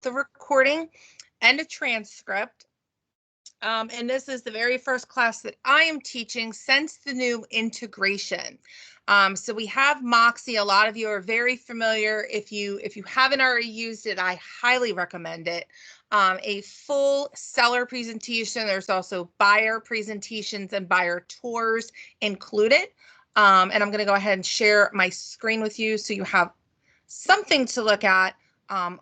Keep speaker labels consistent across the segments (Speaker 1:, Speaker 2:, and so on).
Speaker 1: the recording and a transcript. And this is the very first class that I am teaching since the new integration. So we have Moxi. A lot of you are very familiar. If you haven't already used it, I highly recommend it. A full seller presentation. There's also buyer presentations and buyer tours included. And I'm going to go ahead and share my screen with you so you have something to look at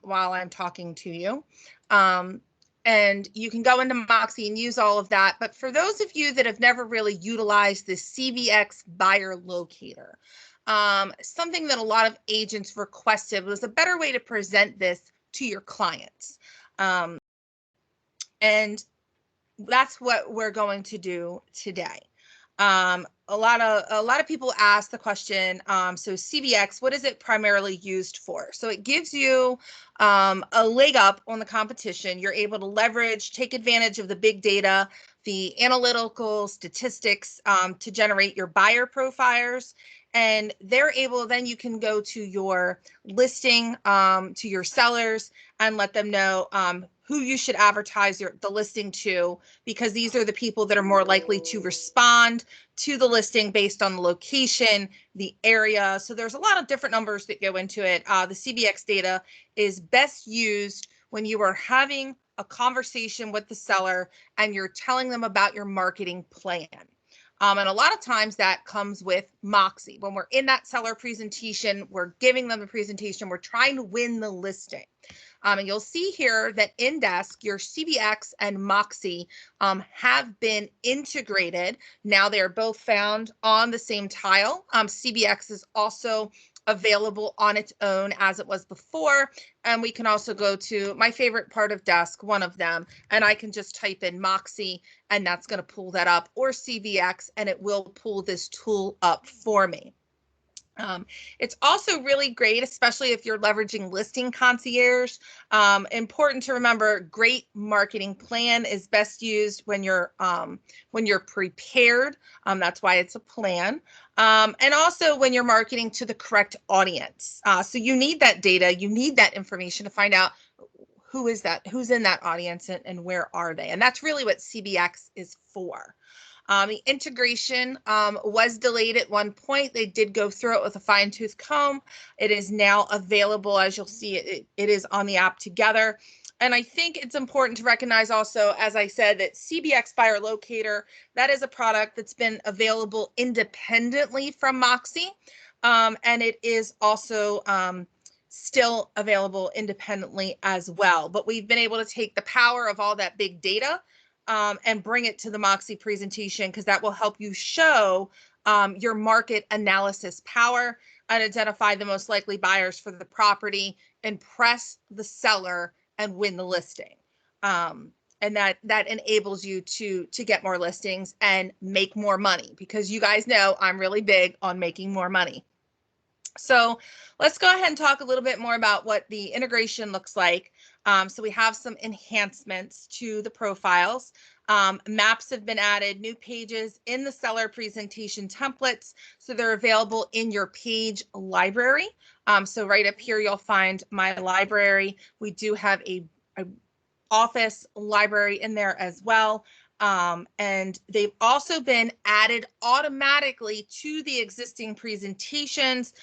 Speaker 1: while I'm talking to you. And you can go into Moxi and use all of that. But for those of you that have never really utilized the CBx Buyer Locator, something that a lot of agents requested was a better way to present this to your clients. And that's what we're going to do today. A lot of people ask the question, so CBx, what is it primarily used for? So it gives you a leg up on the competition. You're able to leverage, take advantage of the big data, the analytical statistics to generate your buyer profiles. And they're able, then you can go to your listing, to your sellers and let them know who you should advertise the listing to, because these are the people that are more likely to respond to the listing based on the location, the area. So there's a lot of different numbers that go into it. The CBx data is best used when you are having a conversation with the seller and you're telling them about your marketing plan. And a lot of times that comes with Moxi. When we're in that seller presentation, we're giving them the presentation, we're trying to win the listing. And you'll see here that in desk, your CBx and Moxi have been integrated. Now they are both found on the same tile. CBx is also available on its own as it was before. And we can also go to my favorite part of desk, one of them, and I can just type in Moxi and that's going to pull that up, or CBx, and it will pull this tool up for me. It's also really great, especially if you're leveraging listing concierge. Important to remember, great marketing plan is best used when you're prepared. That's why it's a plan. And also when you're marketing to the correct audience. So you need that data, you need that information to find out who is that, who's in that audience, and where are they. And that's really what CBx is for. The integration was delayed at one point. They did go through it with a fine-tooth comb. It is now available. As you'll see, it is on the app together. And I think it's important to recognize also, as I said, that CBx Buyer Locator, that is a product that's been available independently from Moxi. And it is also still available independently as well. But we've been able to take the power of all that big data and bring it to the Moxi presentation, because that will help you show your market analysis power and identify the most likely buyers for the property, impress the seller, and win the listing. And that enables you to get more listings and make more money, because you guys know I'm really big on making more money. So let's go ahead and talk a little bit more about what the integration looks like. So we have some enhancements to the profiles. Maps have been added, new pages in the seller presentation templates. So they're available in your page library. So right up here, you'll find my library. We do have a office library in there as well. And they've also been added automatically to the existing presentations.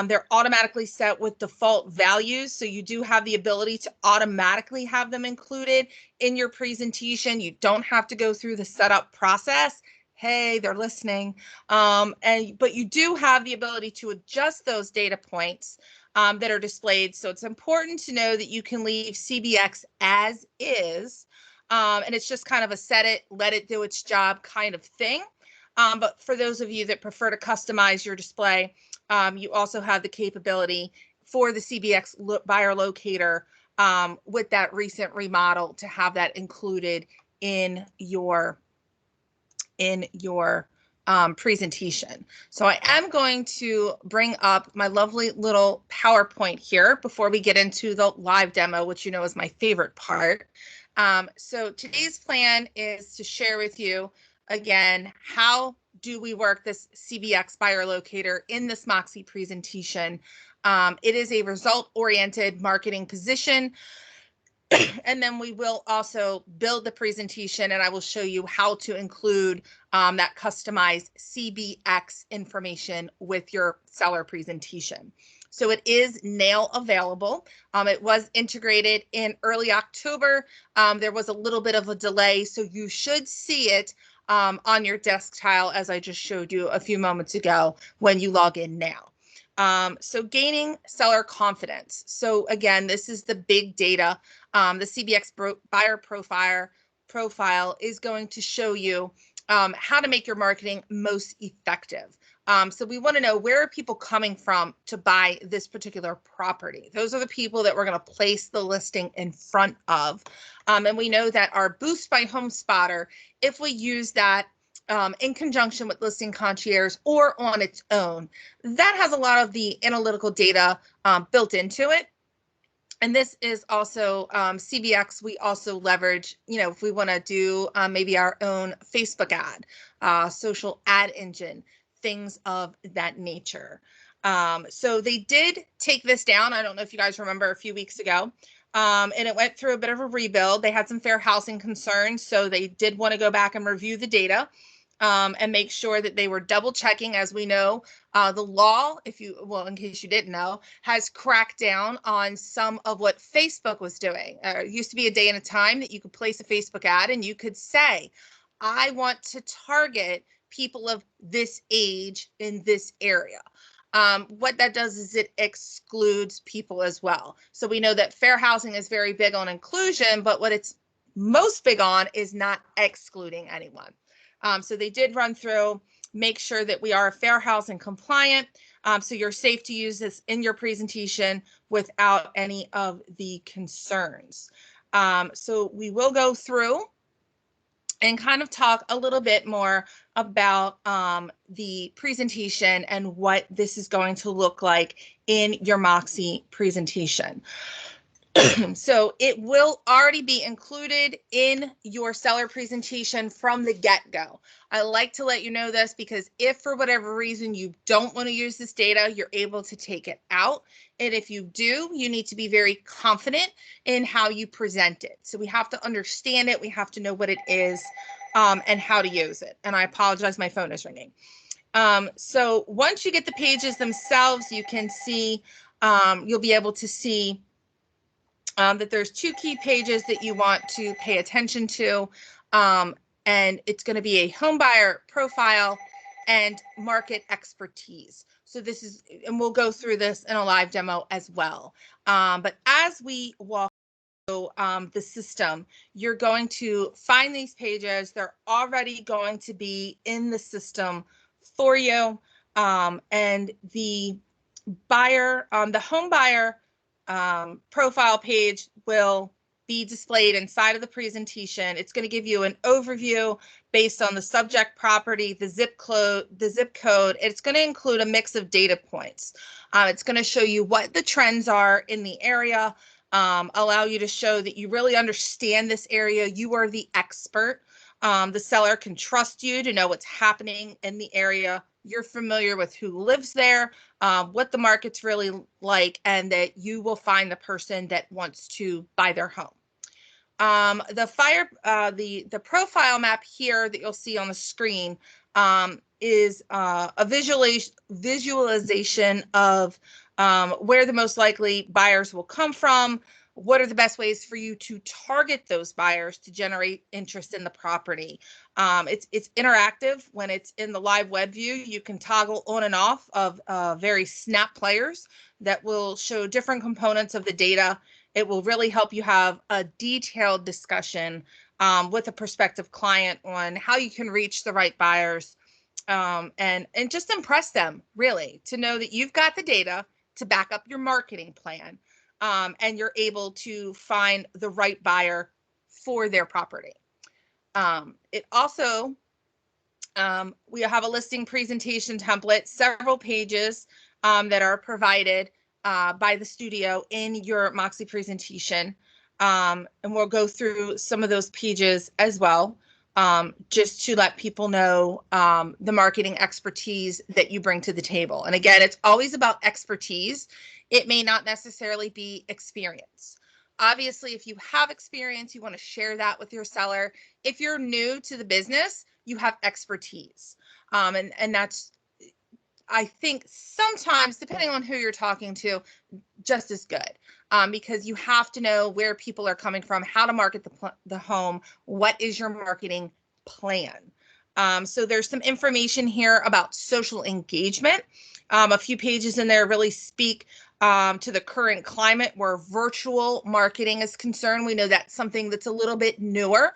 Speaker 1: They're automatically set with default values. So you do have the ability to automatically have them included in your presentation. You don't have to go through the setup process. Hey, they're listening. But you do have the ability to adjust those data points that are displayed. So it's important to know that you can leave CBx as is. And it's just kind of a set it, let it do its job kind of thing. But for those of you that prefer to customize your display, you also have the capability for the CBx Buyer Locator with that recent remodel to have that included in your presentation. So I am going to bring up my lovely little PowerPoint here before we get into the live demo, which you know is my favorite part. So today's plan is to share with you, again, how do we work this CBx Buyer Locator in this Moxi presentation. It is a result-oriented marketing position. And then we will also build the presentation, and I will show you how to include that customized CBx information with your seller presentation. So it is now available. It was integrated in early October. There was a little bit of a delay, so you should see it on your desk tile, as I just showed you a few moments ago, when you log in now. So gaining seller confidence. So again, this is the big data. The CBx buyer profile is going to show you how to make your marketing most effective. So we want to know, where are people coming from to buy this particular property? Those are the people that we're going to place the listing in front of. And we know that our Boost by Home Spotter, if we use that in conjunction with Listing Concierge or on its own, that has a lot of the analytical data built into it. And this is also CBx. We also leverage, if we want to do maybe our own Facebook ad, social ad engine, things of that nature. So they did take this down. I don't know if you guys remember a few weeks ago. And it went through a bit of a rebuild. They had some fair housing concerns, so they did want to go back and review the data and make sure that they were double checking. As we know, the law, in case you didn't know, has cracked down on some of what Facebook was doing. It used to be a day and a time that you could place a Facebook ad and you could say, I want to target people of this age in this area. What that does is it excludes people as well. So we know that fair housing is very big on inclusion, but what it's most big on is not excluding anyone. So they did run through, make sure that we are fair housing compliant, so you're safe to use this in your presentation without any of the concerns. So we will go through and kind of talk a little bit more about the presentation and what this is going to look like in your Moxi presentation. So it will already be included in your seller presentation from the get-go. I like to let you know this because if for whatever reason you don't want to use this data, you're able to take it out. And if you do, you need to be very confident in how you present it. So we have to understand it. We have to know what it is and how to use it. And I apologize, my phone is ringing. So once you get the pages themselves, you can see, you'll be able to see that there's two key pages that you want to pay attention to. And it's going to be a home buyer profile and market expertise. So this is, and we'll go through this in a live demo as well. But as we walk through the system, you're going to find these pages. They're already going to be in the system for you. And the buyer, the home buyer profile page will be displayed inside of the presentation. It's going to give you an overview based on the subject property, the zip code. It's going to include a mix of data points. It's going to show you what the trends are in the area, allow you to show that you really understand this area. You are the expert. The seller can trust you to know what's happening in the area. You're familiar with who lives there, what the market's really like, and that you will find the person that wants to buy their home. The profile map here that you'll see on the screen is a visualization of where the most likely buyers will come from. What are the best ways for you to target those buyers to generate interest in the property? It's interactive. When it's in the live web view, you can toggle on and off of very snap players that will show different components of the data. It will really help you have a detailed discussion with a prospective client on how you can reach the right buyers and just impress them, really, to know that you've got the data to back up your marketing plan. And you're able to find the right buyer for their property. It also, we have a listing presentation template, several pages that are provided by the studio in your Moxi presentation. And we'll go through some of those pages as well, just to let people know the marketing expertise that you bring to the table. And again, it's always about expertise. It may not necessarily be experience. Obviously, if you have experience, you want to share that with your seller. If you're new to the business, you have expertise. And that's, I think sometimes, depending on who you're talking to, just as good, because you have to know where people are coming from, how to market the home, what is your marketing plan. So there's some information here about social engagement. A few pages in there really speak to the current climate where virtual marketing is concerned. We know that's something that's a little bit newer.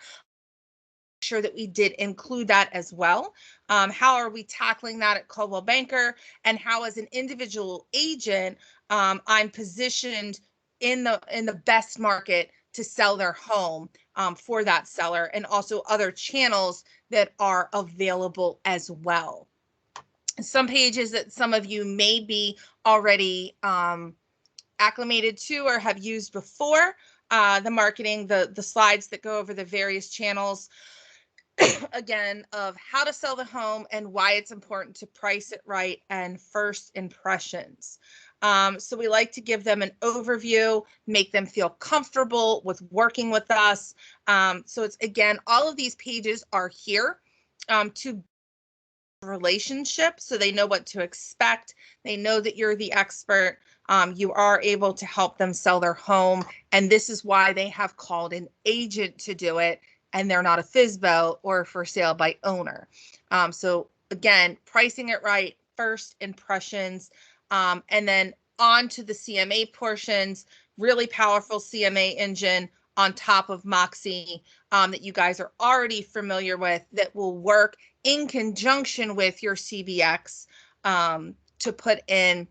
Speaker 1: Sure that we did include that as well. How are we tackling that at Coldwell Banker, and how, as an individual agent, I'm positioned in the best market to sell their home for that seller, and also other channels that are available as well. Some pages that some of you may be already acclimated to or have used before. The marketing, the slides that go over the various channels, again, of how to sell the home and why it's important to price it right, and first impressions. So we like to give them an overview, make them feel comfortable with working with us. So it's, again, all of these pages are here to relationship, so they know what to expect. They know that you're the expert. You are able to help them sell their home, and this is why they have called an agent to do it, and they're not a FSBO or for sale by owner. So again, pricing it right, first impressions, and then on to the CMA portions. Really powerful CMA engine on top of Moxi that you guys are already familiar with, that will work in conjunction with your CBx to put in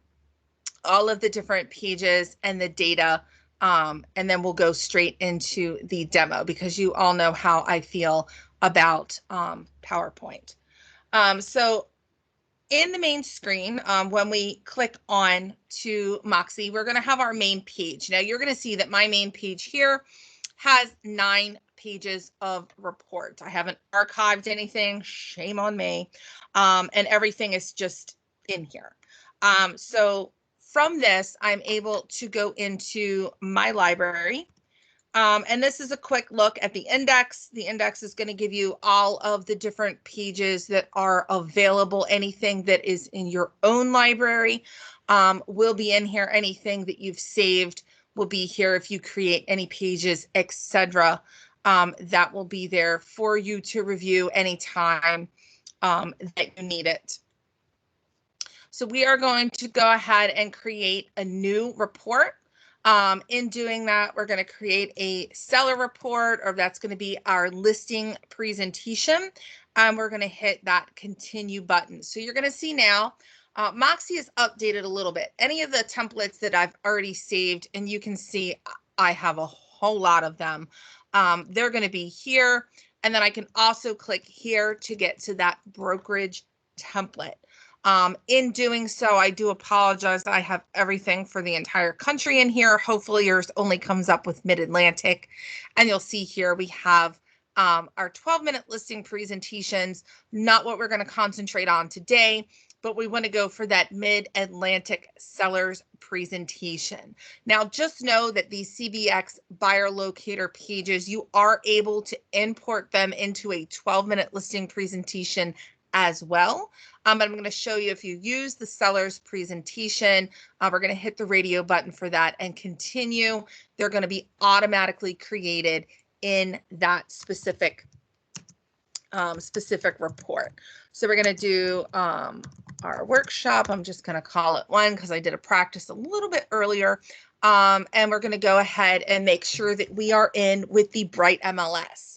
Speaker 1: all of the different pages and the data. And then we'll go straight into the demo, because you all know how I feel about PowerPoint. So in the main screen, when we click on to Moxi, we're going to have our main page. Now you're going to see that my main page here has 9 pages of report. I haven't archived anything, shame on me. And everything is just in here. So from this, I'm able to go into my library. And this is a quick look at the index. The index is going to give you all of the different pages that are available. Anything that is in your own library will be in here. Anything that you've saved will be here. If you create any pages, etc., that will be there for you to review anytime that you need it. So we are going to go ahead and create a new report. In doing that, we're going to create a seller report, or that's going to be our listing presentation. And we're going to hit that continue button. So you're going to see now, Moxi is updated a little bit. Any of the templates that I've already saved, and you can see I have a whole lot of them, they're going to be here. And then I can also click here to get to that brokerage template. In doing so, I do apologize. I have everything for the entire country in here. Hopefully yours only comes up with Mid-Atlantic. And you'll see here we have our 12-minute listing presentations, not what we're going to concentrate on today, but we want to go for that Mid-Atlantic sellers presentation. Now, just know that these CBx Buyer Locator pages, you are able to import them into a 12-minute listing presentation as well. But I'm going to show you, if you use the seller's presentation, we're going to hit the radio button for that and continue. They're going to be automatically created in that specific report. So we're going to do our workshop. I'm just going to call it 1 because I did a practice a little bit earlier. And we're going to go ahead and make sure that we are in with the Bright MLS.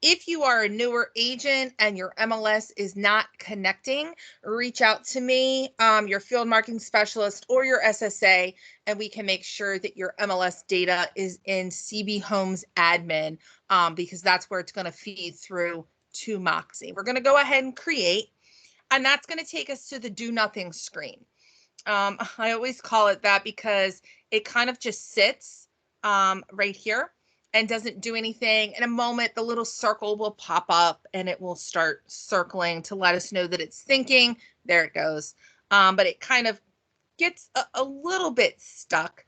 Speaker 1: If you are a newer agent and your MLS is not connecting, reach out to me, your field marketing specialist or your SSA, and we can make sure that your MLS data is in CB Homes admin, because that's where it's going to feed through to Moxi. We're going to go ahead and create, and that's going to take us to the do nothing screen. I always call it that because it kind of just sits right here and doesn't do anything. In a moment, the little circle will pop up and it will start circling to let us know that it's thinking. There it goes. But it kind of gets a little bit stuck.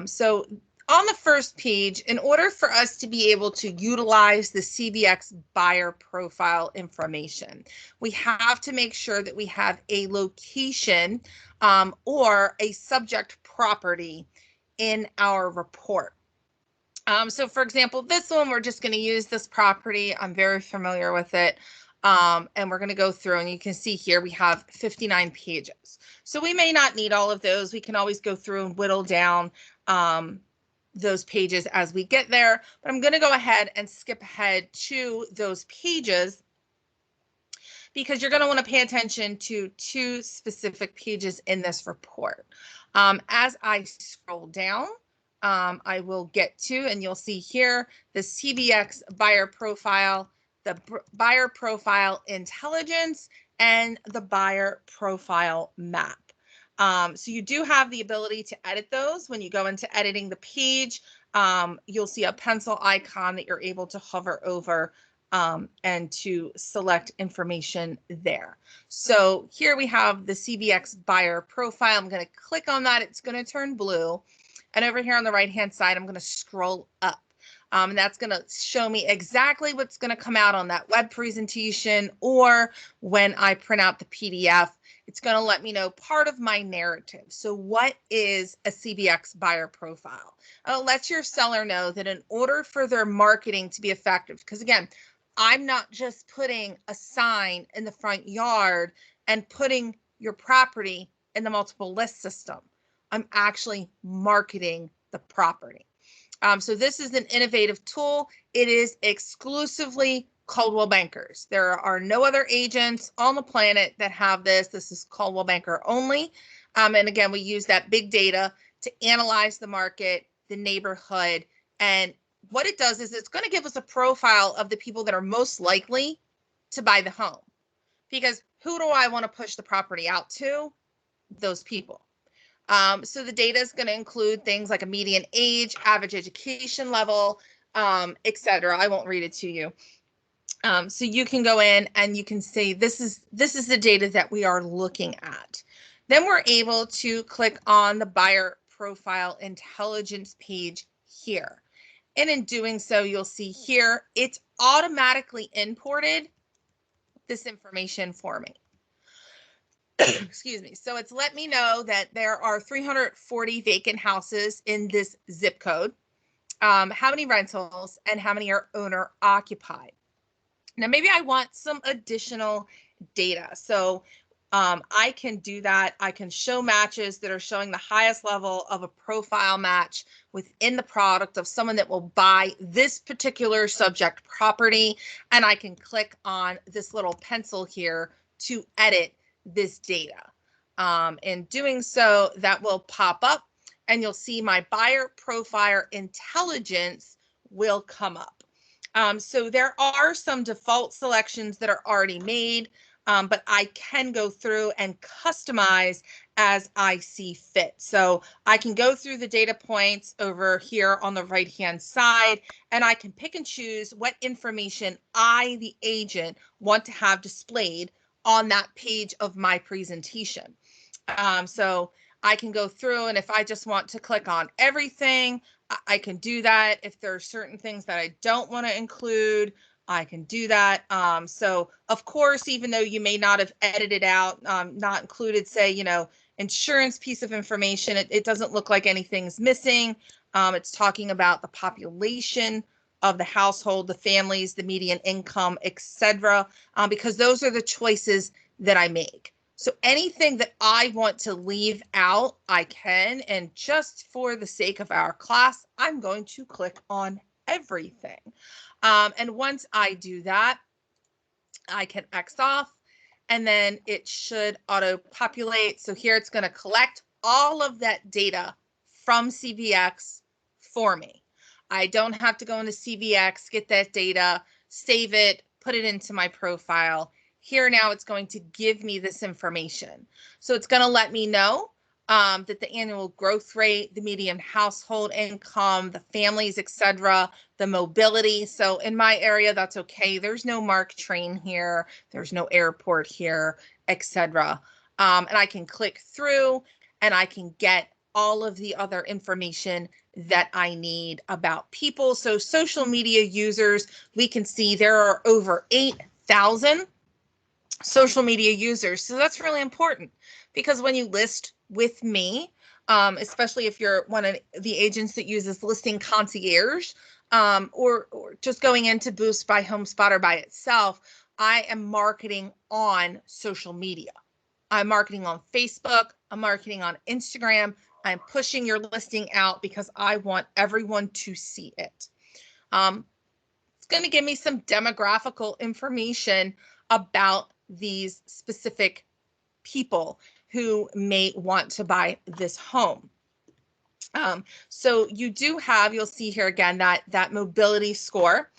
Speaker 1: So on the first page, in order for us to be able to utilize the CBx buyer profile information, we have to make sure that we have a location or a subject property in our report. So for example, this one, we're just going to use this property. I'm very familiar with it. And we're going to go through, and you can see here we have 59 pages. So we may not need all of those. We can always go through and whittle down those pages as we get there. But I'm going to go ahead and skip ahead to those pages because you're going to want to pay attention to two specific pages in this report. As I scroll down, I will get to, and you'll see here, the CBx buyer profile, the buyer profile intelligence, and the buyer profile map. So you do have the ability to edit those. When you go into editing the page, you'll see a pencil icon that you're able to hover over and to select information there. So here we have the CBx buyer profile. I'm going to click on that. It's going to turn blue. And over here on the right-hand side, I'm going to scroll up. And that's going to show me exactly what's going to come out on that web presentation, or when I print out the PDF, it's going to let me know part of my narrative. So what is a CBx buyer profile? It lets your seller know that in order for their marketing to be effective, because again, I'm not just putting a sign in the front yard and putting your property in the multiple list system. I'm actually marketing the property. So this is an innovative tool. It is exclusively Coldwell Bankers. There are no other agents on the planet that have this. This is Coldwell Banker only. And again, we use that big data to analyze the market, the neighborhood, and what it does is it's going to give us a profile of the people that are most likely to buy the home. Because who do I want to push the property out to? Those people. So the data is going to include things like a median age, average education level, etc. I won't read it to you. So you can go in and you can say, this is the data that we are looking at. Then we're able to click on the buyer profile intelligence page here. And in doing so, you'll see here, it's automatically imported this information for me. Excuse me. So it's let me know that there are 340 vacant houses in this zip code, how many rentals, and how many are owner occupied. Now, maybe I want some additional data. So I can do that. I can show matches that are showing the highest level of a profile match within the product of someone that will buy this particular subject property. And I can click on this little pencil here to edit this data. In doing so, that will pop up and you'll see my buyer profile intelligence will come up. So there are some default selections that are already made, but I can go through and customize as I see fit. So I can go through the data points over here on the right-hand side, and I can pick and choose what information I, the agent, want to have displayed on that page of my presentation. So I can go through, and if I just want to click on everything, I can do that. If there are certain things that I don't want to include, I can do that. So of course, even though you may not have edited out, not included, say, insurance piece of information, it doesn't look like anything's missing. It's talking about the population of the household, the families, the median income, etc., because those are the choices that I make. So anything that I want to leave out, I can. And just for the sake of our class, I'm going to click on everything. And once I do that, I can X off, and then it should auto-populate. So here it's going to collect all of that data from CBx for me. I don't have to go into CBx, get that data, save it, put it into my profile. Here now it's going to give me this information. So it's going to let me know that the annual growth rate, the median household income, the families, etc., the mobility. So in my area, that's okay. There's no MARC train here. There's no airport here, etc. And I can click through and I can get all of the other information that I need about people. So social media users, we can see there are over 8,000 social media users. So that's really important because when you list with me, especially if you're one of the agents that uses Listing Concierge, or just going into Boost by HomeSpotter by itself, I am marketing on social media. I'm marketing on Facebook. I'm marketing on Instagram. I'm pushing your listing out because I want everyone to see it. It's going to give me some demographical information about these specific people who may want to buy this home. So you do have, you'll see here again, that mobility score.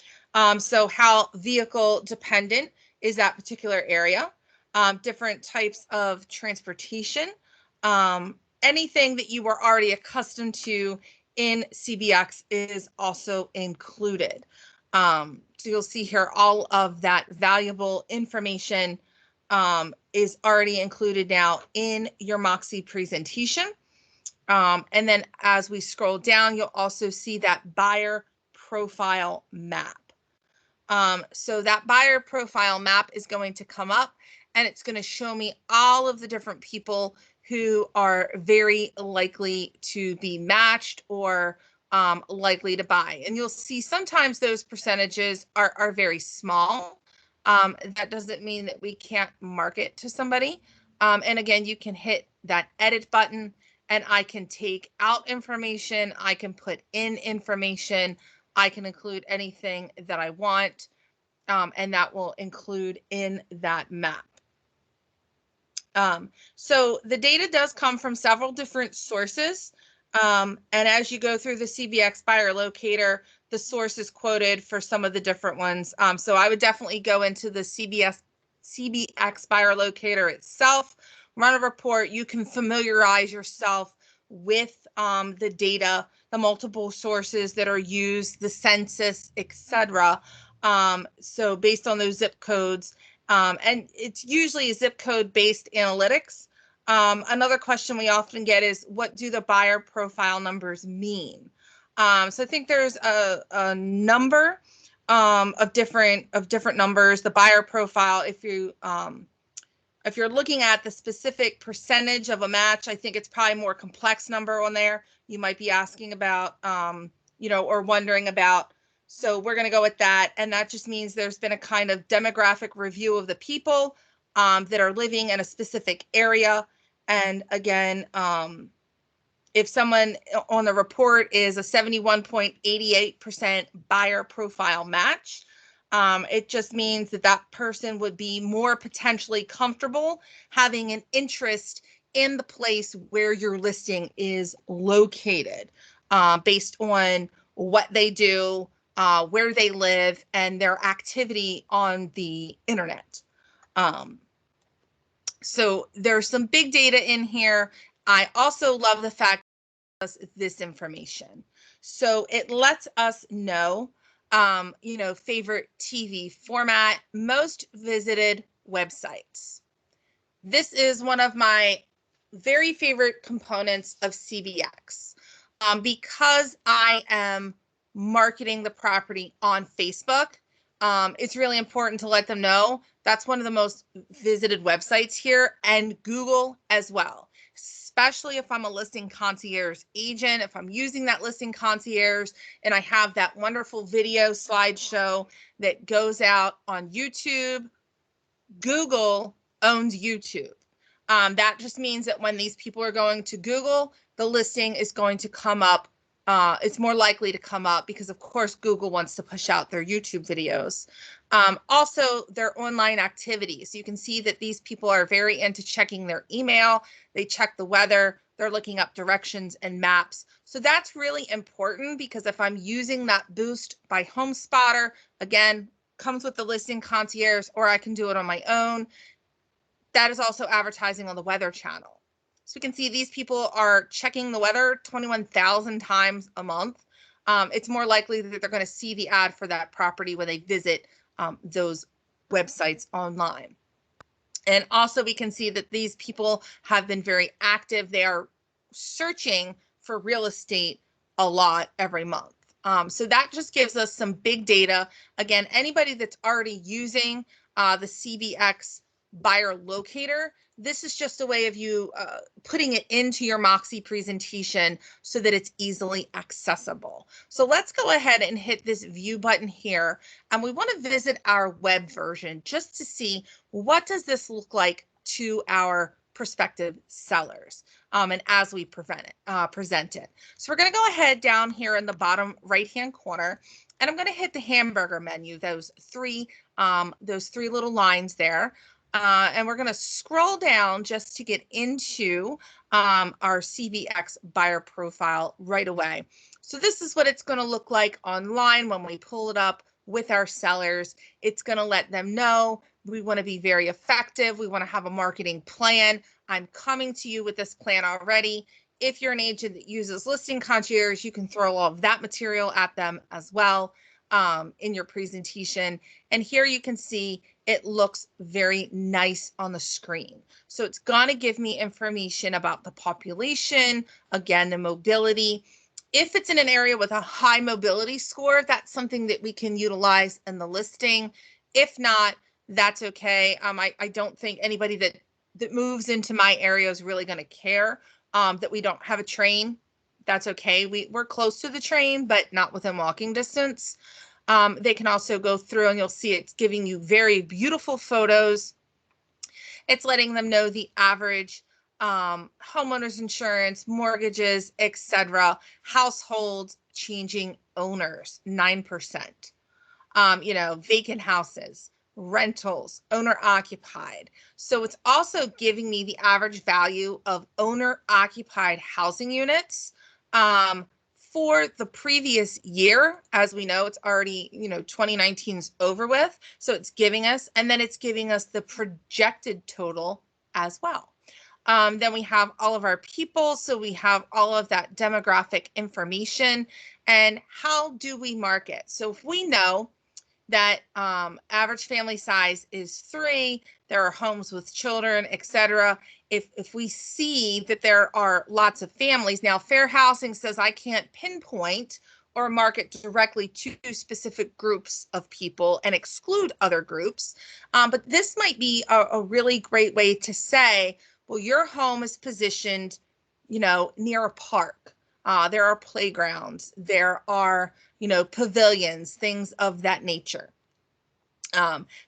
Speaker 1: So how vehicle dependent is that particular area, different types of transportation, anything that you were already accustomed to in CBx is also included. So you'll see here all of that valuable information is already included now in your Moxi presentation. And then as we scroll down, you'll also see that buyer profile map. So that buyer profile map is going to come up and it's going to show me all of the different people who are very likely to be matched or likely to buy. And you'll see sometimes those percentages are very small. That doesn't mean that we can't market to somebody. And again, you can hit that edit button and I can take out information. I can put in information. I can include anything that I want. And that will include in that map. So the data does come from several different sources. And as you go through the CBx Buyer Locator, the source is quoted for some of the different ones. So I would definitely go into the CBx Buyer Locator itself, run a report. You can familiarize yourself with the data, the multiple sources that are used, the census, etc. So based on those zip codes, and it's usually zip code based analytics. Another question we often get is, what do the buyer profile numbers mean? So I think there's a number of different numbers. The buyer profile, if you're looking at the specific percentage of a match, I think it's probably a more complex number on there. You might be asking about, or wondering about. So we're going to go with that. And that just means there's been a kind of demographic review of the people that are living in a specific area. And again, if someone on the report is a 71.88% buyer profile match, it just means that that person would be more potentially comfortable having an interest in the place where your listing is located, based on what they do, where they live, and their activity on the internet. So there's some big data in here. I also love the fact that this information. So it lets us know, favorite TV format, most visited websites. This is one of my very favorite components of CBx, because I am marketing the property on Facebook. It's really important to let them know that's one of the most visited websites here, and Google as well, especially if I'm a listing concierge agent. If I'm using that listing concierge and I have that wonderful video slideshow that goes out on YouTube, Google owns YouTube. That just means that when these people are going to Google, the listing is going to come up. It's more likely to come up because, of course, Google wants to push out their YouTube videos. Also, their online activities. You can see that these people are very into checking their email. They check the weather. They're looking up directions and maps. So that's really important because if I'm using that Boost by HomeSpotter, again, comes with the listing concierge, or I can do it on my own. That is also advertising on the Weather Channel. So we can see these people are checking the weather 21,000 times a month. It's more likely that they're going to see the ad for that property when they visit those websites online. And also we can see that these people have been very active. They are searching for real estate a lot every month. So that just gives us some big data. Again, anybody that's already using the CBx Buyer Locator, this is just a way of you putting it into your Moxi presentation so that it's easily accessible. So let's go ahead and hit this view button here. And we want to visit our web version just to see what does this look like to our prospective sellers. And as we present it. So we're going to go ahead down here in the bottom right-hand corner, and I'm going to hit the hamburger menu, those three little lines there. And we're going to scroll down just to get into our CBx buyer profile right away. So this is what it's going to look like online when we pull it up with our sellers. It's going to let them know we want to be very effective. We want to have a marketing plan. I'm coming to you with this plan already. If you're an agent that uses Listing Concierge, you can throw all of that material at them as well in your presentation. And here you can see it looks very nice on the screen. So it's going to give me information about the population, again, the mobility. If it's in an area with a high mobility score, that's something that we can utilize in the listing. If not, that's okay. I don't think anybody that moves into my area is really going to care that we don't have a train. That's okay. We're close to the train, but not within walking distance. They can also go through and you'll see it's giving you very beautiful photos. It's letting them know the average homeowners insurance, mortgages, etc. Households changing owners, 9%. Vacant houses, rentals, owner occupied. So it's also giving me the average value of owner occupied housing units for the previous year. As we know, it's already, 2019's over with. So it's giving us, and then it's giving us the projected total as well. Then we have all of our people. So we have all of that demographic information. And how do we market? So if we know that average family size is 3, there are homes with children, etc. If we see that there are lots of families, now Fair Housing says I can't pinpoint or market directly to specific groups of people and exclude other groups. But this might be a really great way to say, well, your home is positioned, near a park. There are playgrounds, there are, pavilions, things of that nature.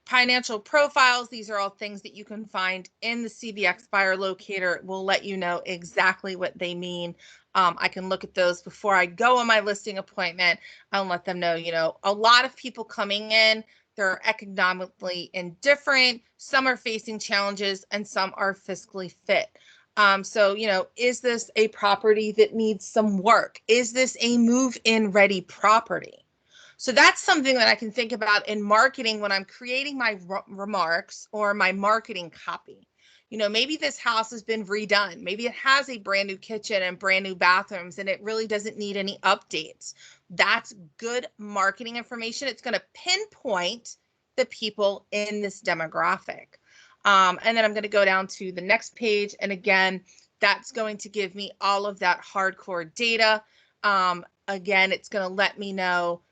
Speaker 1: Financial profiles, these are all things that you can find in the CBx Buyer Locator. It will let you know exactly what they mean. I can look at those before I go on my listing appointment and let them know, a lot of people coming in, they're economically indifferent, some are facing challenges, and some are fiscally fit. So, is this a property that needs some work? Is this a move-in ready property? So that's something that I can think about in marketing when I'm creating my remarks or my marketing copy. Maybe this house has been redone. Maybe it has a brand new kitchen and brand new bathrooms, and it really doesn't need any updates. That's good marketing information. It's going to pinpoint the people in this demographic. And then I'm going to go down to the next page. And again, that's going to give me all of that hardcore data. Again, it's going to let me know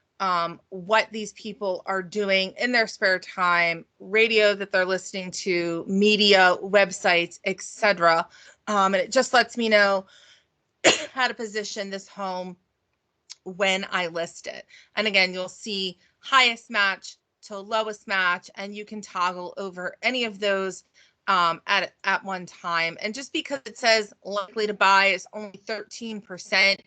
Speaker 1: what these people are doing in their spare time, radio that they're listening to, media, websites, etc. And it just lets me know how to position this home when I list it. And again, you'll see highest match to lowest match, and you can toggle over any of those at one time. And just because it says likely to buy is only 13%,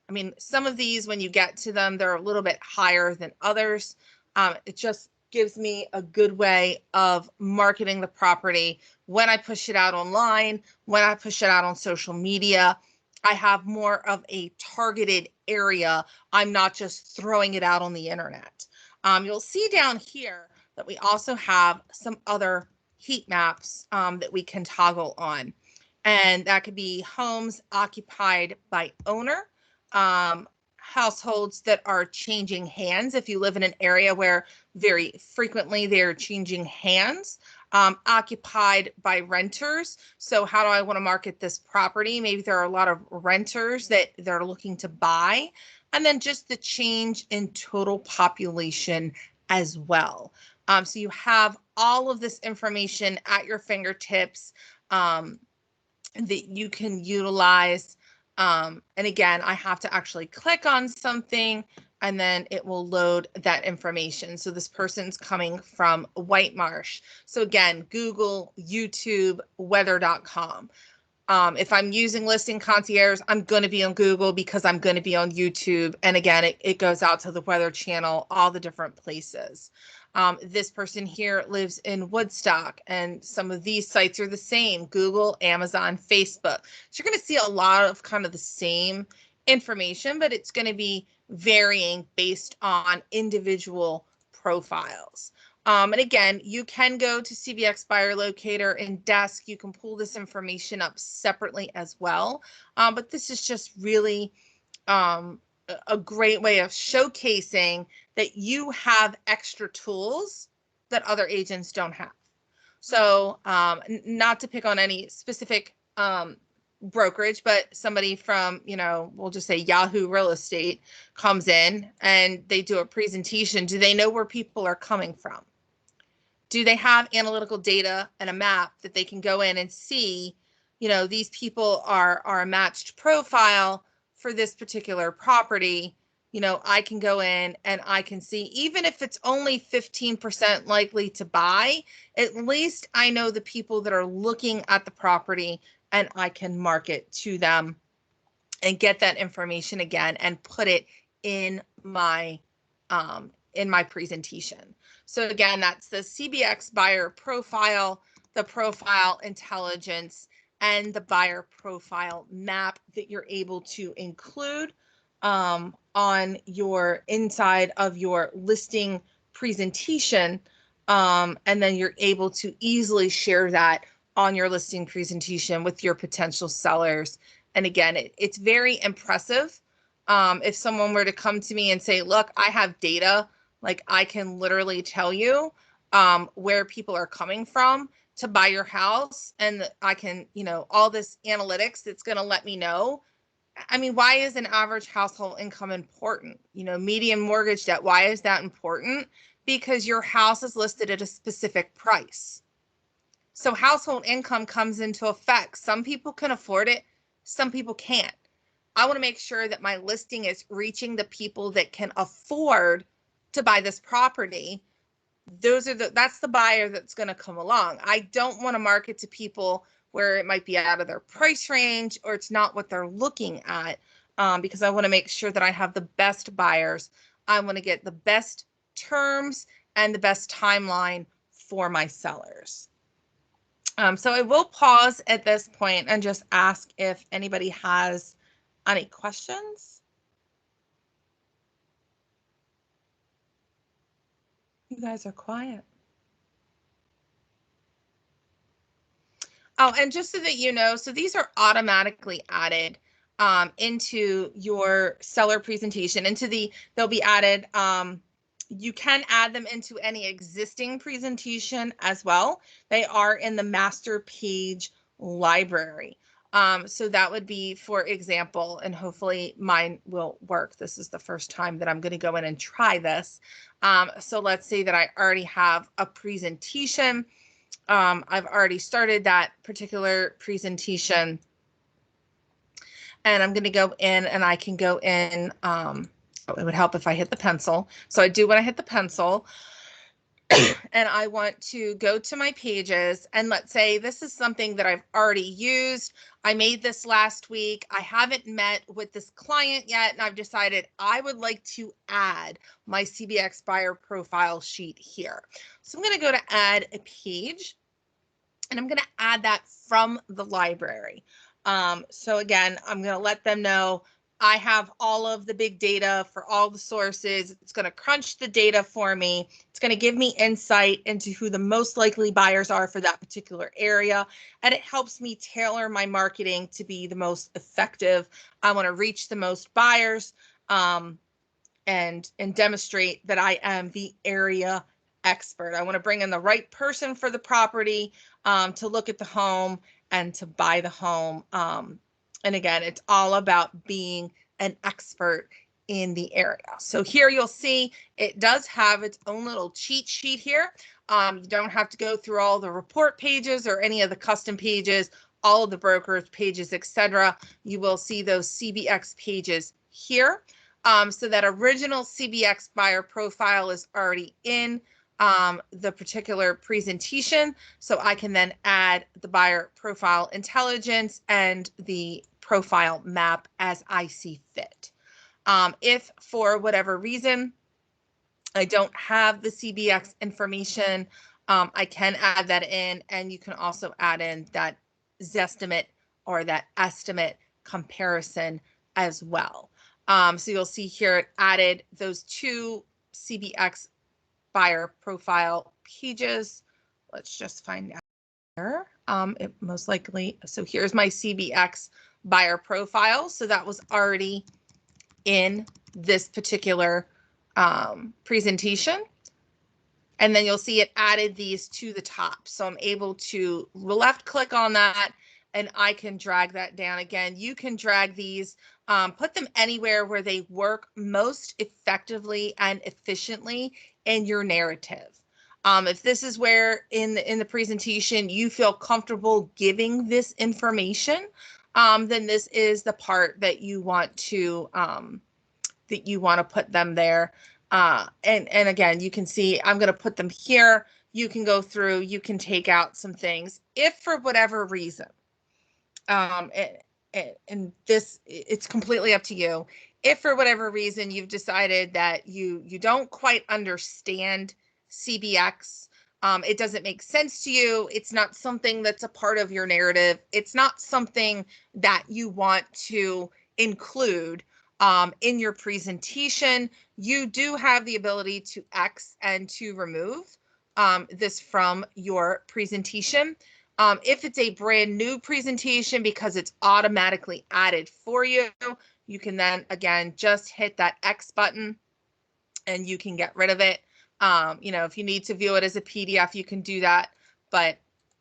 Speaker 1: I mean, some of these, when you get to them, they're a little bit higher than others. It just gives me a good way of marketing the property. When I push it out online, when I push it out on social media, I have more of a targeted area. I'm not just throwing it out on the internet. You'll see down here that we also have some other heat maps that we can toggle on. And that could be homes occupied by owner, households that are changing hands. If you live in an area where very frequently they're changing hands, occupied by renters. So how do I want to market this property? Maybe there are a lot of renters that they're looking to buy. And then just the change in total population as well. So you have all of this information at your fingertips that you can utilize. And again, I have to actually click on something and then it will load that information. So this person's coming from White Marsh. So again, Google, YouTube, weather.com. If I'm using Listing Concierge, I'm going to be on Google because I'm going to be on YouTube. And again, it goes out to the Weather Channel, all the different places. This person here lives in Woodstock, and some of these sites are the same: Google, Amazon, Facebook. So you're going to see a lot of kind of the same information, but it's going to be varying based on individual profiles. And again, you can go to CBx Buyer Locator and Desk. You can pull this information up separately as well. But this is just really a great way of showcasing that you have extra tools that other agents don't have. So not to pick on any specific brokerage, but somebody from, we'll just say Yahoo Real Estate comes in and they do a presentation. Do they know where people are coming from? Do they have analytical data and a map that they can go in and see, these people are a matched profile for this particular property? I can go in and I can see, even if it's only 15% likely to buy, at least I know the people that are looking at the property and I can market to them and get that information again and put it in my presentation. So again, that's the CBx buyer profile, the profile intelligence, and the buyer profile map that you're able to include on your inside of your listing presentation. And then you're able to easily share that on your listing presentation with your potential sellers. And again, it's very impressive. If someone were to come to me and say, look, I have data, like I can literally tell you where people are coming from to buy your house, and I can, all this analytics that's going to let me know. I mean, why is an average household income important? Median mortgage debt, why is that important? Because your house is listed at a specific price. So household income comes into effect. Some people can afford it, some people can't. I want to make sure that my listing is reaching the people that can afford to buy this property. That's the buyer that's going to come along. I don't want to market to people where it might be out of their price range or it's not what they're looking at, because I want to make sure that I have the best buyers. I want to get the best terms and the best timeline for my sellers. So I will pause at this point and just ask if anybody has any questions. You guys are quiet. Oh, and just so that you know, so these are automatically added into your seller presentation, they'll be added. You can add them into any existing presentation as well. They are in the master page library. So that would be, for example, and hopefully mine will work. This is the first time that I'm going to go in and try this. So let's say that I already have a presentation. I've already started that particular presentation, and I'm going to go in and I can go in. It would help if I hit the pencil. So I do when I hit the pencil. And I want to go to my pages, and let's say this is something that I've already used. I made this last week. I haven't met with this client yet, and I've decided I would like to add my CBx buyer profile sheet here. So I'm going to go to add a page, and I'm going to add that from the library. So again, I'm going to let them know I have all of the big data for all the sources. It's going to crunch the data for me. It's going to give me insight into who the most likely buyers are for that particular area. And it helps me tailor my marketing to be the most effective. I want to reach the most buyers and demonstrate that I am the area expert. I want to bring in the right person for the property, to look at the home and to buy the home. And again, it's all about being an expert in the area. So here you'll see it does have its own little cheat sheet here. You don't have to go through all the report pages or any of the custom pages, all of the brokerage pages, etc. You will see those CBx pages here. So that original CBx buyer profile is already in the particular presentation. So I can then add the buyer profile intelligence and the profile map as I see fit. If for whatever reason I don't have the CBx information, I can add that in, and you can also add in that Zestimate or that estimate comparison as well. So you'll see here it added those two CBx buyer profile pages. Let's just find out here. It most likely, so here's my CBx buyer profile. So that was already in this particular presentation. And then you'll see it added these to the top. So I'm able to left click on that and I can drag that down. Again, you can drag these, put them anywhere where they work most effectively and efficiently in your narrative. If this is where in the presentation you feel comfortable giving this information, then this is the part that you want to put them there. And again, you can see I'm going to put them here. You can go through, you can take out some things if for whatever reason. And this, it's completely up to you. If for whatever reason you've decided that you don't quite understand CBx, it doesn't make sense to you, it's not something that's a part of your narrative, it's not something that you want to include in your presentation, you do have the ability to X and to remove this from your presentation. If it's a brand new presentation, because it's automatically added for you, you can then, again, just hit that X button and you can get rid of it. If you need to view it as a PDF, you can do that. But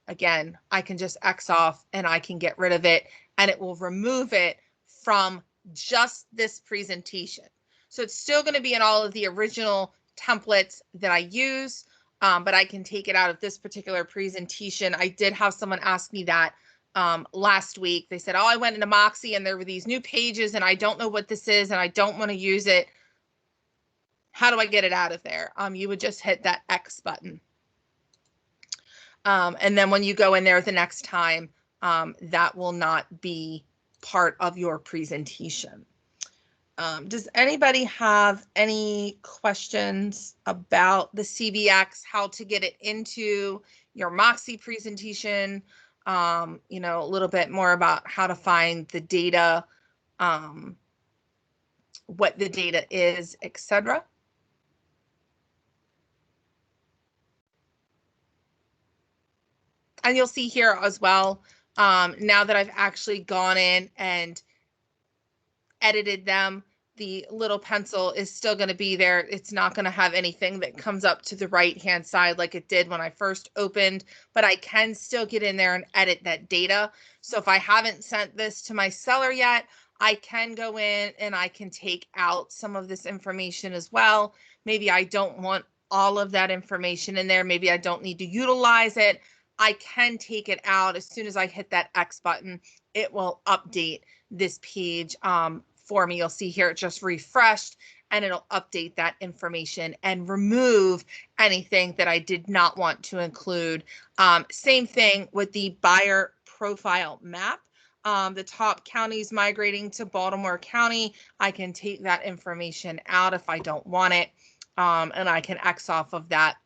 Speaker 1: again, I can just X off and I can get rid of it and it will remove it from just this presentation. So it's still going to be in all of the original templates that I use, but I can take it out of this particular presentation. I did have someone ask me that last week. They said, oh, I went into Moxi and there were these new pages and I don't know what this is and I don't want to use it. How do I get it out of there? You would just hit that X button. And then when you go in there the next time, that will not be part of your presentation. Does anybody have any questions about the CBx, how to get it into your Moxi presentation? A little bit more about how to find the data, what the data is, etc. And you'll see here as well, now that I've actually gone in and edited them, the little pencil is still going to be there. It's not going to have anything that comes up to the right hand side like it did when I first opened, but I can still get in there and edit that data. So if I haven't sent this to my seller yet, I can go in and I can take out some of this information as well. Maybe I don't want all of that information in there. Maybe I don't need to utilize it. I can take it out. As soon as I hit that X button, it will update this page for me. You'll see here it just refreshed and it'll update that information and remove anything that I did not want to include. Same thing with the buyer profile map. The top counties migrating to Baltimore County, I can take that information out if I don't want it, and I can X off of that,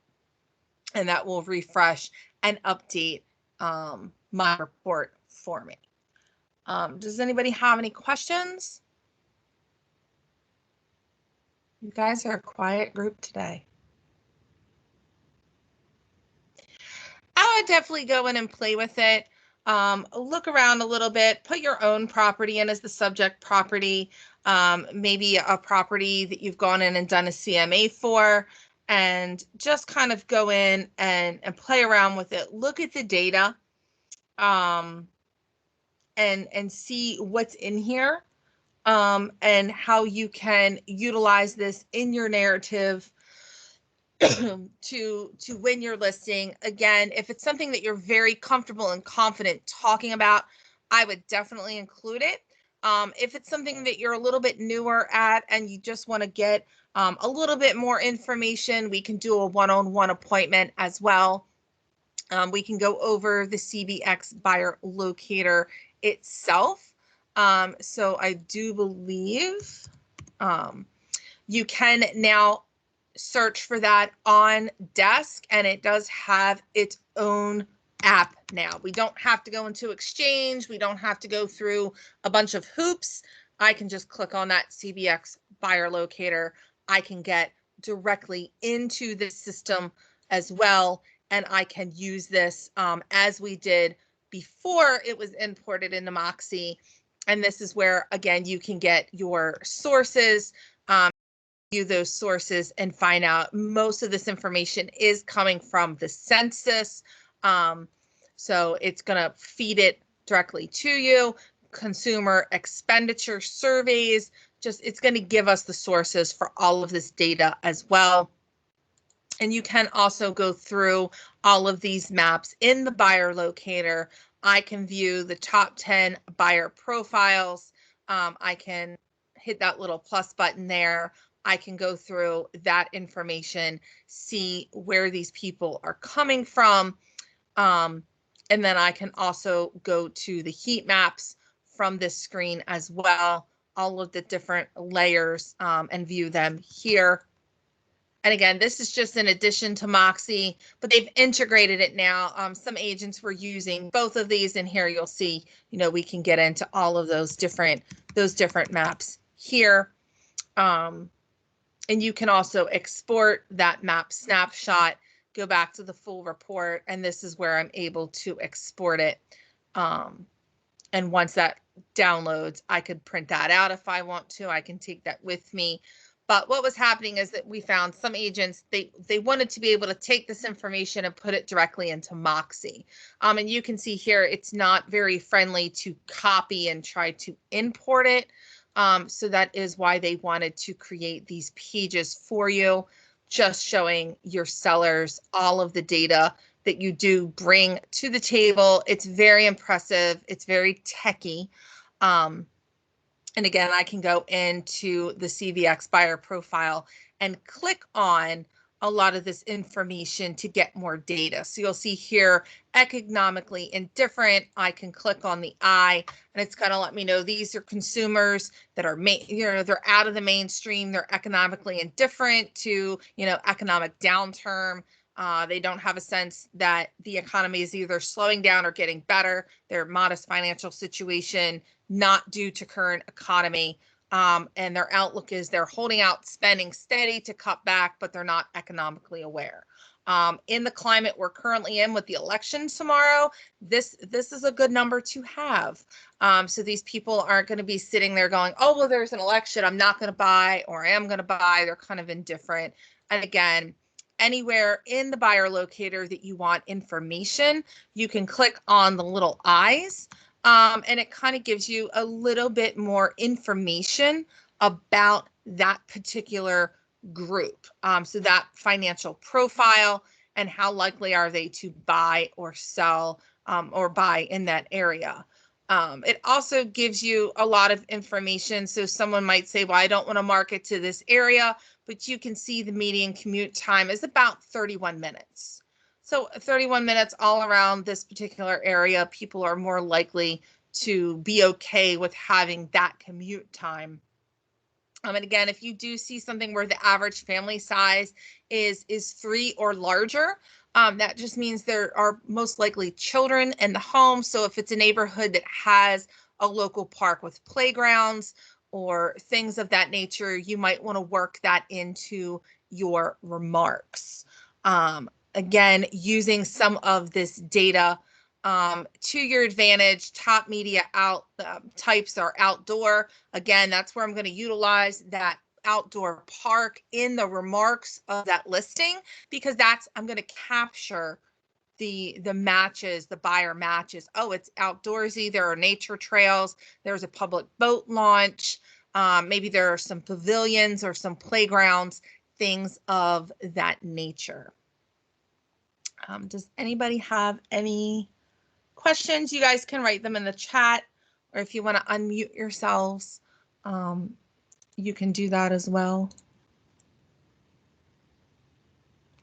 Speaker 1: and that will refresh and update my report for me. Does anybody have any questions? You guys are a quiet group today. I would definitely go in and play with it. Look around a little bit, put your own property in as the subject property, maybe a property that you've gone in and done a CMA for, and just kind of go in and play around with it. Look at the data, and see what's in here, and how you can utilize this in your narrative to win your listing. Again, if it's something that you're very comfortable and confident talking about, I would definitely include it. If it's something that you're a little bit newer at and you just want to get a little bit more information, we can do a one-on-one appointment as well. We can go over the CBx Buyer Locator itself. So I do believe you can now search for that on desk, and it does have its own app now. We don't have to go into Exchange. We don't have to go through a bunch of hoops. I can just click on that CBx Buyer Locator. I can get directly into the system as well, and I can use this as we did before it was imported into Moxi. And this is where, again, you can get your sources, view those sources, and find out most of this information is coming from the census. So it's going to feed it directly to you. Consumer expenditure surveys, just it's going to give us the sources for all of this data as well. And you can also go through all of these maps in the buyer locator. I can view the top 10 buyer profiles. I can hit that little plus button there. I can go through that information, see where these people are coming from. And then I can also go to the heat maps from this screen as well, all of the different layers, and view them here. And again, this is just in addition to Moxi, but they've integrated it now. Some agents were using both of these, and here you'll see, we can get into all of those different maps here. And you can also export that map snapshot, go back to the full report, and this is where I'm able to export it. And once that downloads, I could print that out if I want to. I can take that with me. But what was happening is that we found some agents, they wanted to be able to take this information and put it directly into Moxi. And you can see here, it's not very friendly to copy and try to import it. So that is why they wanted to create these pages for you, just showing your sellers all of the data that you do bring to the table. It's very impressive. It's very techy. And again, I can go into the CBx buyer profile and click on a lot of this information to get more data. So you'll see here, economically indifferent. I can click on the I, and it's going to let me know these are consumers that are, they're out of the mainstream. They're economically indifferent to, economic downturn. They don't have a sense that the economy is either slowing down or getting better. Their modest financial situation, not due to current economy. And their outlook is they're holding out, spending steady to cut back, but they're not economically aware. In the climate we're currently in with the election tomorrow, this is a good number to have. So these people aren't going to be sitting there going, oh, well, there's an election, I'm not going to buy, or I am going to buy. They're kind of indifferent. And again, anywhere in the buyer locator that you want information, you can click on the little eyes. And it kind of gives you a little bit more information about that particular group. So that financial profile and how likely are they to buy or sell, or buy in that area. It also gives you a lot of information. So someone might say, well, I don't want to market to this area, but you can see the median commute time is about 31 minutes. So 31 minutes all around this particular area, people are more likely to be okay with having that commute time. And again, if you do see something where the average family size is 3 or larger, that just means there are most likely children in the home. So if it's a neighborhood that has a local park with playgrounds or things of that nature, you might want to work that into your remarks. Again, using some of this data to your advantage. Top media types are outdoor. Again, that's where I'm going to utilize that outdoor park in the remarks of that listing, because I'm going to capture the matches, the buyer matches. Oh, it's outdoorsy. There are nature trails. There's a public boat launch. Maybe there are some pavilions or some playgrounds, things of that nature. Does anybody have any questions? You guys can write them in the chat, or if you want to unmute yourselves, you can do that as well.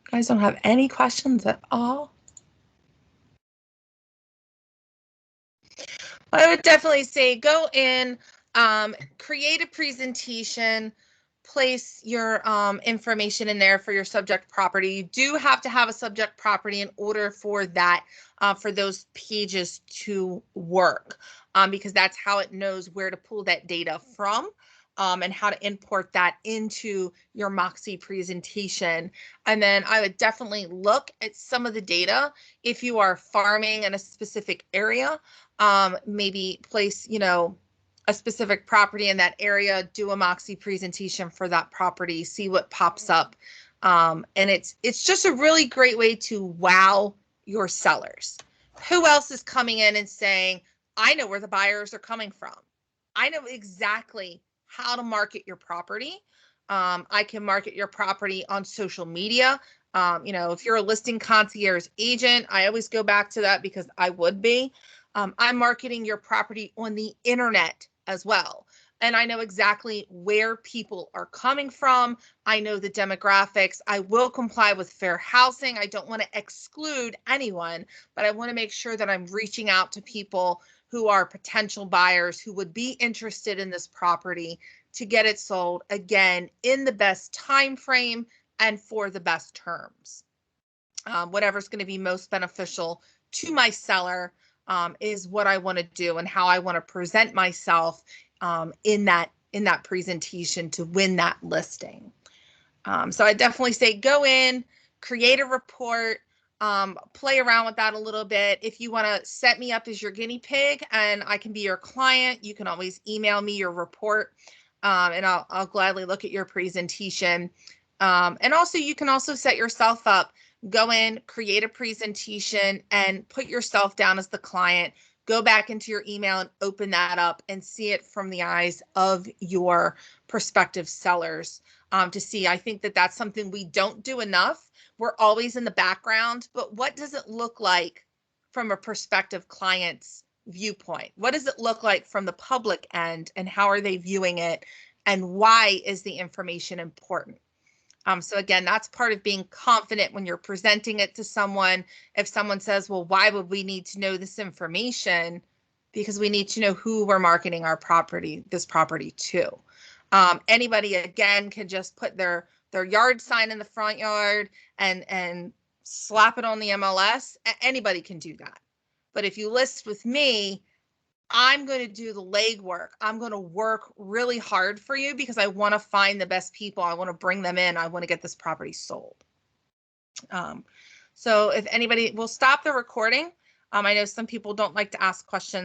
Speaker 1: You guys don't have any questions at all? I would definitely say go in, create a presentation, place your information in there for your subject property. You do have to have a subject property in order for that, for those pages to work, because that's how it knows where to pull that data from. And how to import that into your Moxi presentation. And then I would definitely look at some of the data. If you are farming in a specific area, maybe place, a specific property in that area, do a Moxi presentation for that property, see what pops up. And it's just a really great way to wow your sellers. Who else is coming in and saying, I know where the buyers are coming from. I know exactly how to market your property. I can market your property on social media. If you're a listing concierge agent, I always go back to that because I would be. I'm marketing your property on the internet as well. And I know exactly where people are coming from. I know the demographics. I will comply with fair housing. I don't want to exclude anyone, but I want to make sure that I'm reaching out to people who are potential buyers who would be interested in this property to get it sold, again, in the best time frame and for the best terms. Whatever's going to be most beneficial to my seller is what I want to do and how I want to present myself in that presentation to win that listing. So I definitely say go in, create a report, play around with that a little bit. If you want to set me up as your guinea pig and I can be your client, you can always email me your report, and I'll gladly look at your presentation. And also, you can also set yourself up. Go in, create a presentation, and put yourself down as the client. Go back into your email and open that up and see it from the eyes of your prospective sellers to see. I think that that's something we don't do enough. We're always in the background, but what does it look like from a prospective client's viewpoint? What does it look like from the public end, and how are they viewing it, and why is the information important? So again, that's part of being confident when you're presenting it to someone. If someone says, well, why would we need to know this information? Because we need to know who we're marketing this property to. Anybody, again, can just put their yard sign in the front yard and slap it on the MLS. Anybody can do that. But if you list with me, I'm going to do the legwork. I'm going to work really hard for you because I want to find the best people. I want to bring them in. I want to get this property sold. So if anybody will stop the recording. I know some people don't like to ask questions.